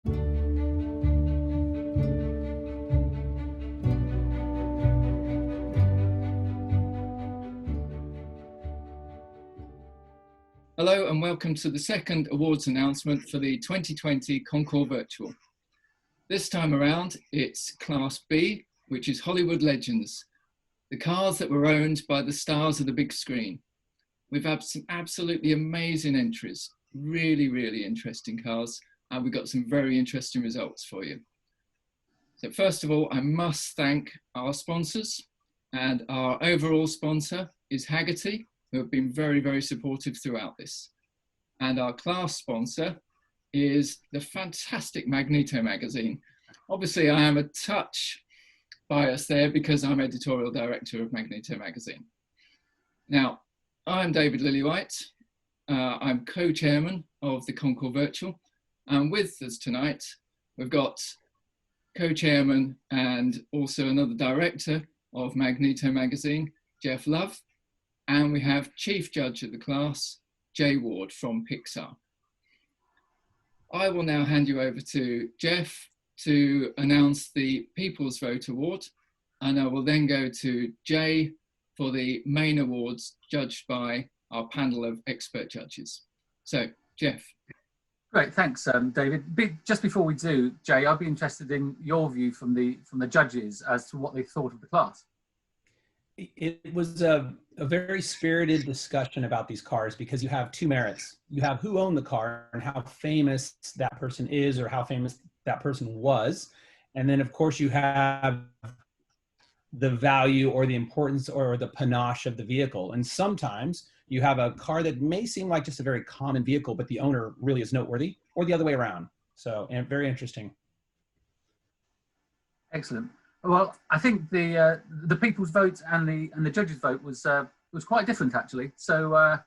Hello and welcome to the second awards announcement for the 2020 Concours Virtual. This time around, it's Class B, which is Hollywood Legends, the cars that were owned by the stars of the big screen. We've had some absolutely amazing entries, really interesting cars, and we've got some very interesting results for you. So first of all, I must thank our sponsors, and our overall sponsor is Haggerty, who have been very supportive throughout this. And our class sponsor is the fantastic Magneto magazine. Obviously, I am a touch biased there because I'm editorial director of Magneto magazine. Now, I'm David Lillywhite. I'm co-chairman of the Concours Virtual. And with us tonight, we've got co-chairman and also another director of Magneto magazine, Jeff Love. And we have Chief Judge of the class, Jay Ward from Pixar. I will now hand you over to Jeff to announce the People's Vote Award, and I will then go to Jay for the main awards judged by our panel of expert judges. So, Jeff. Great, thanks, David. Just before we do, Jay, I'd be interested in your view from the judges as to what they thought of the class. It was a very spirited discussion about these cars because you have two merits. You have who owned the car and how famous that person is or how famous that person was. And then, of course, you have the value or the importance or the panache of the vehicle. And sometimes you have a car that may seem like just a very common vehicle, but the owner really is noteworthy, or the other way around. So, and very interesting. Excellent. Well, I think the people's vote and the judges' vote was quite different actually. So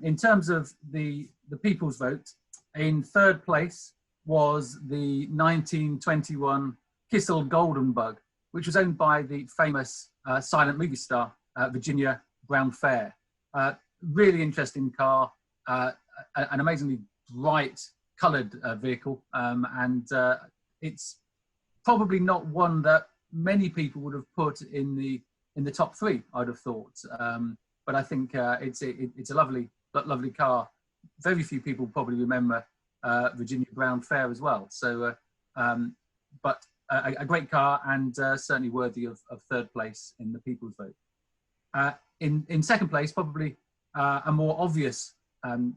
in terms of the people's vote, in third place was the 1921 Kissel Golden Bug, which was owned by the famous silent movie star Virginia Brown Fair. Really interesting car, an amazingly bright coloured vehicle, and it's probably not one that many people would have put in the top three, I'd have thought. But I think it's a lovely car. Very few people probably remember Virginia Brown Fair as well. So, but a great car and certainly worthy of third place in the people's vote. In second place, probably a more obvious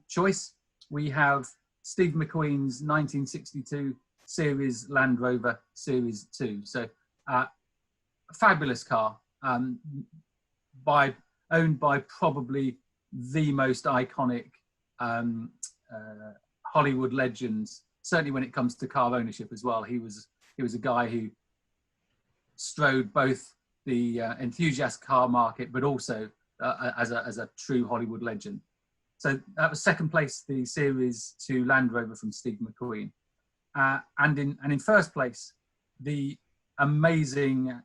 choice, we have Steve McQueen's 1962 Series Land Rover Series 2. So a fabulous car, owned by probably the most iconic Hollywood legends, certainly when it comes to car ownership as well. He was a guy who strode both the enthusiast car market, but also as a true Hollywood legend. So that was second place, the Series 2 Land Rover from Steve McQueen. And in first place, the amazing,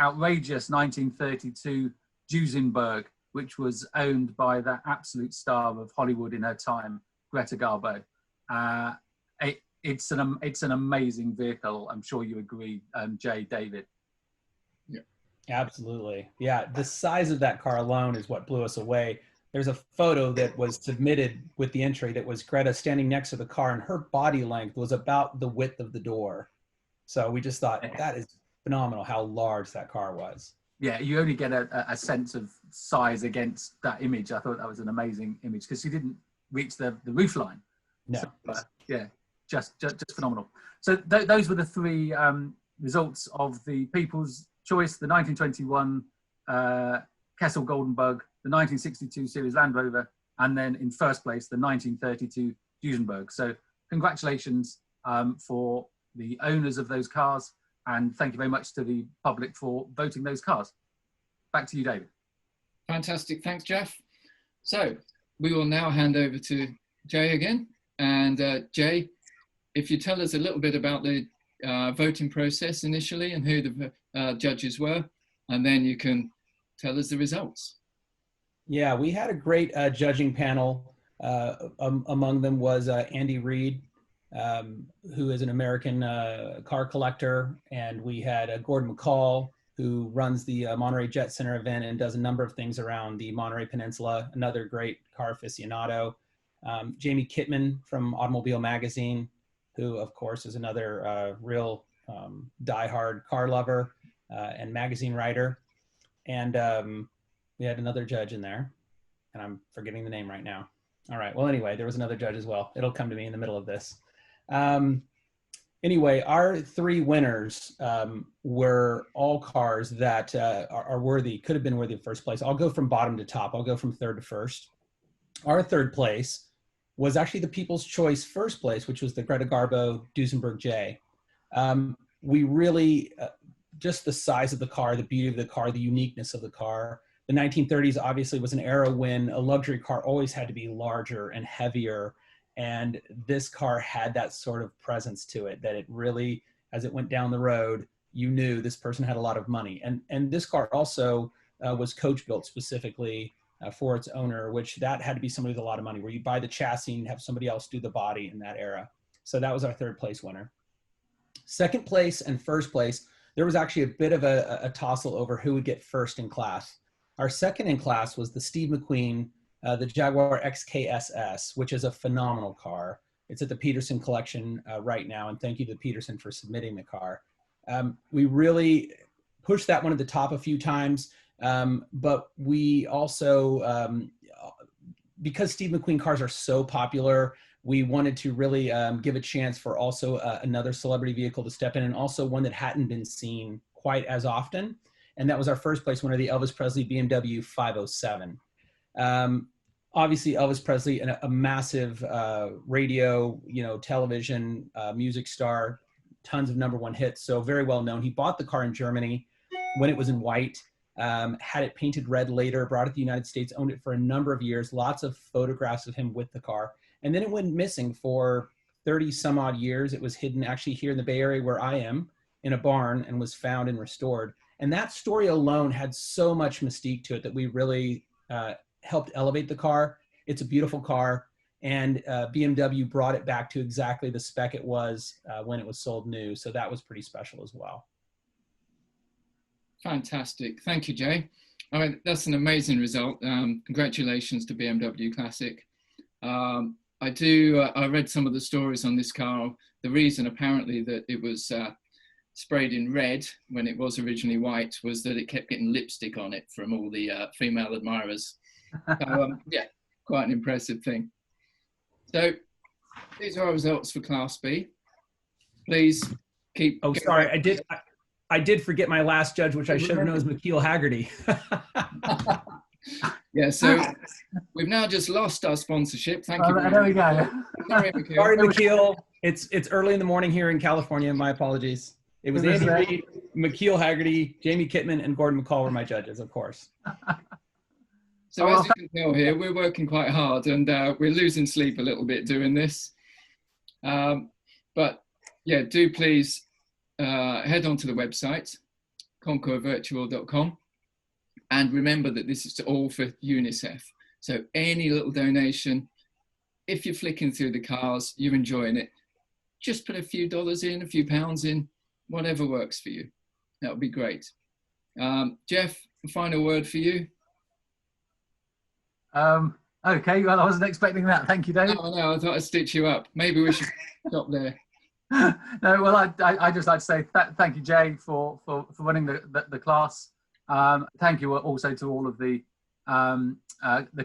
outrageous 1932 Duesenberg, which was owned by that absolute star of Hollywood in her time, Greta Garbo. It's an amazing vehicle. I'm sure you agree, Jay, David. Yeah, absolutely. Yeah, the size of that car alone is what blew us away. There's a photo that was submitted with the entry that was Greta standing next to the car, and her body length was about the width of the door. So we just thought that is phenomenal how large that car was. Yeah, you only get a sense of size against that image. I thought that was an amazing image because she didn't reach the roof line. No. So, yeah, just phenomenal. So those were the three results of the People's Choice: the 1921 Kessel Golden Bug, the 1962 Series Land Rover, and then in first place the 1932 Duesenberg. So congratulations for the owners of those cars, and thank you very much to the public for voting those cars. Back to you, David. Fantastic, thanks, Jeff. So we will now hand over to Jay again. And Jay, if you tell us a little bit about the voting process initially and who the judges were, and then you can tell us the results. Yeah, we had a great judging panel. Among them was Andy Reid, who is an American car collector, and we had Gordon McCall, who runs the Monterey Jet Center event and does a number of things around the Monterey Peninsula, another great car aficionado. Jamie Kittman from Automobile Magazine, who of course is another real diehard car lover and magazine writer. And we had another judge in there, and I'm forgetting the name right now. All right, well, anyway, there was another judge as well. It'll come to me in the middle of this. Anyway, our three winners were all cars that are worthy, could have been worthy of first place. I'll go from bottom to top. I'll go from third to first. Our third place was actually the People's Choice first place, which was the Greta Garbo Duesenberg J. We really, just the size of the car, the beauty of the car, the uniqueness of the car. The 1930s obviously was an era when a luxury car always had to be larger and heavier. And this car had that sort of presence to it, that it really, as it went down the road, you knew this person had a lot of money. And this car also was coach built specifically for its owner, which that had to be somebody with a lot of money, where you buy the chassis and have somebody else do the body in that era. So that was our third place winner. Second place and first place, there was actually a bit of a tussle over who would get first in class. Our second in class was the Steve McQueen, the Jaguar XKSS, which is a phenomenal car. It's at the Peterson collection right now, and thank you to Peterson for submitting the car. We really pushed that one at the top a few times, but we also, because Steve McQueen cars are so popular, we wanted to really give a chance for also another celebrity vehicle to step in, and also one that hadn't been seen quite as often. And that was our first place winner, the Elvis Presley BMW 507. Obviously Elvis Presley, a massive radio, television, music star, tons of #1 hits, so very well known. He bought the car in Germany when it was in white, had it painted red later, brought it to the United States, owned it for a number of years, lots of photographs of him with the car. And then it went missing for 30 some odd years. It was hidden actually here in the Bay Area where I am, in a barn, and was found and restored. And that story alone had so much mystique to it that we really helped elevate the car. It's a beautiful car, and BMW brought it back to exactly the spec it was when it was sold new. So that was pretty special as well. Fantastic. Thank you, Jay. I mean, that's an amazing result. Congratulations to BMW Classic. I read some of the stories on this car. The reason apparently that it was sprayed in red when it was originally white was that it kept getting lipstick on it from all the female admirers. So, yeah, quite an impressive thing. So these are our results for Class B. Please keep... Oh, sorry, I did forget my last judge, which I should have known as McKeel Haggerty. Yeah, so we've now just lost our sponsorship. Thank you very there much. we go. Sorry, McKeel. Sorry, McKeel. It's early in the morning here in California. My apologies. It was Andy Reid, McKeel Haggerty, Jamie Kittman, and Gordon McCall were my judges, of course. So as you can tell here, we're working quite hard, and we're losing sleep a little bit doing this. But yeah, do please head on to the website, concoursvirtual.com. And remember that this is all for UNICEF. So any little donation, if you're flicking through the cars, you're enjoying it, just put a few dollars in, a few pounds in, whatever works for you. That would be great. Jeff, a final word for you. Okay, well, I wasn't expecting that. Thank you, David. No, I thought I'd stitch you up. Maybe we should stop there. No, well, I just like to say thank you, Jay, for winning the class. Thank you also to all of the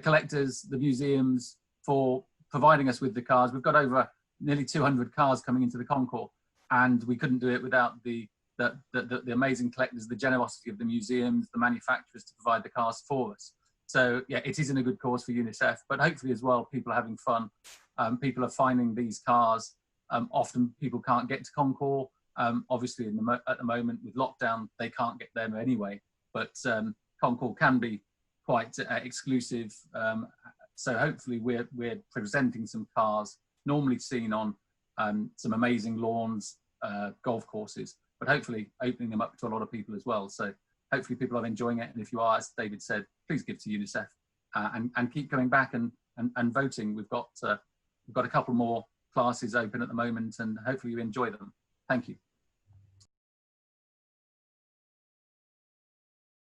collectors, the museums, for providing us with the cars. We've got over nearly 200 cars coming into the Concours, and we couldn't do it without the amazing collectors, the generosity of the museums, the manufacturers to provide the cars for us. So yeah, it isn't a good cause for UNICEF, but hopefully as well, people are having fun. People are finding these cars. Often people can't get to Concours. Obviously at the moment with lockdown, they can't get there anyway, but Concours can be quite exclusive. So hopefully we're presenting some cars normally seen on some amazing lawns, golf courses, but hopefully opening them up to a lot of people as well. So hopefully people are enjoying it. And if you are, as David said, please give to UNICEF and keep coming back and voting. We've got a couple more classes open at the moment, and hopefully you enjoy them. Thank you.